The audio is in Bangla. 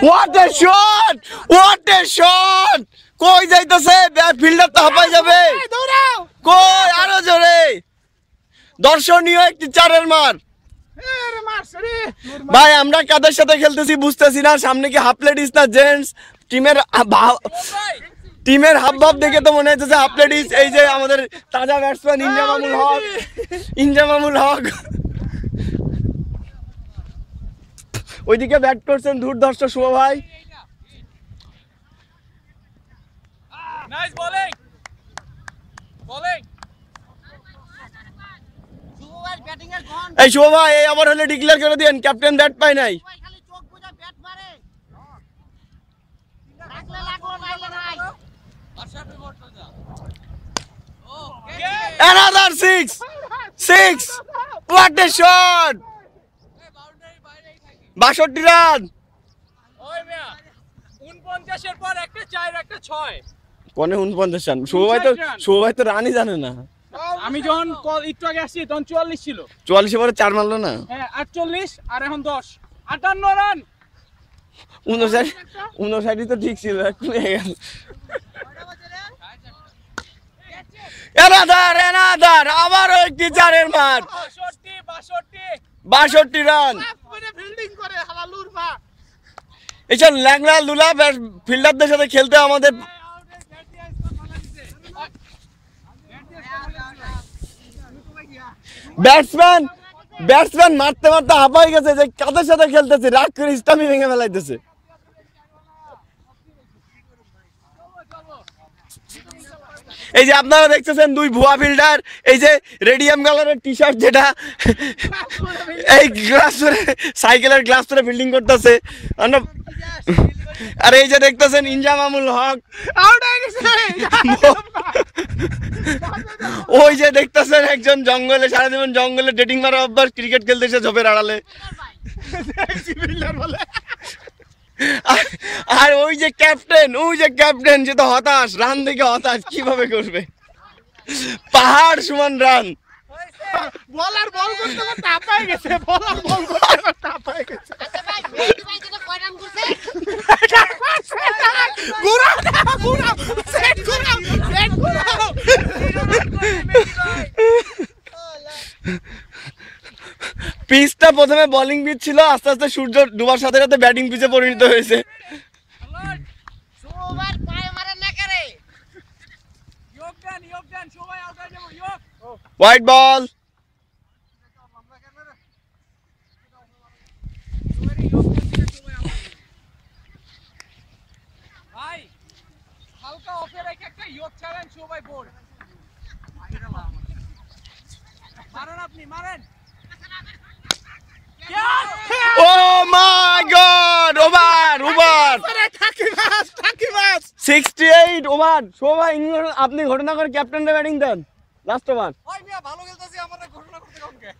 What a shot! What a shot! কই যাইতেছে ফিল্ডার তো হাঁপাই যাবে কই আরো জোরে দর্শনীয় একটি চারের মার ভাই আমরা কাদের সাথে খেলতেছি বুঝতেছি না সামনে কি হাফ লেডিস না জেন্টস টিমের হাবভাব দেখে তো মনে হচ্ছে হাফ লেডিস এই যে আমাদের তাজা ব্যাটসম্যান ইনজামামুল হক ওইদিকে ব্যাট করছেন দুর্ধর্ষ শুভ ভাই নাইস বোলিং এই শুভ ভাই এই আবার হলে ডিক্লেয়ার করে দেন ক্যাপ্টেন ব্যাট পায় নাই Another six! What a shot! 62 run ওই মিয়া 49 এর পর একটা 4 একটা 6 কোনে 49 রান শুভ ভাই তো রানই জানে না আমি যখন একটু আগে আসছি তখন 44 ছিল 44 পরে 4 মারলো না হ্যাঁ 48 আর এখন 10 58 রান 59 তো ঠিক ছিল একটু হয়ে গেল এনাদার আবারও একটি চারের মার 62 রান ফিল্ডিং করে হালালুর মা এইসব ল্যাংড়া লুলা ফিল্ডারদের সাথে খেলতে আমাদের ব্যাটসম্যান মারতে হাঁপাই গেছে যে কাদের সাথে খেলতেছে রাগ করে স্টামি ভেঙে ফেলাইতেছে এই যে আপনারা দেখতেছেন দুই ভুয়া ফিল্ডার এই যে রেডিয়াম কালারের টি শার্ট যেটা এই গ্লাস ধরে সাইকেলের গ্লাস ধরে ফিল্ডিং করতেছে আর এই যে দেখতেছেন ইনজামামুল হক আউট হয়ে গেছে ওই যে দেখতেছেন একজন জঙ্গলে সারা জীবন জঙ্গলে ডেটিং মারা অভ্যাস ক্রিকেট খেলতে এসে ঝোপের আড়ালে আর ওই যে ক্যাপ্টেন যে তো হতাশ রান দেখে হতাশ কিভাবে করবে পাহাড় সমান রান বলার বল করতে করতে হাঁপায় গেছে বলার বল করতে করতে হাঁপায় গেছে আচ্ছা ভাই ভাই যেটা কয় রান করছে ঘুরাও সেট ঘুরাও পিচটা প্রথমে বোলিং পিচ ছিল আস্তে আস্তে সূর্য ডুবার সাথে সাথে ব্যাটিং পিচে পরিণত হয়েছে ওভার পায়ে মারেন না করে যোগদান সবাই আউট হয়ে যাবো হোয়াইট বল ভাই হালকা অফে রেখে একটা ইয়ক ছাড়েন সবাই বোর্ড মারেন আপনি মারেন Oh my God! Over 68 over সবাই আপনি ঘটনা করে ক্যাপ্টেনরে ব্যাটিং দেন লাস্ট ওভার ওই মিয়া ভালো খেলতেছি আমারে ঘটনা করতে কাউকে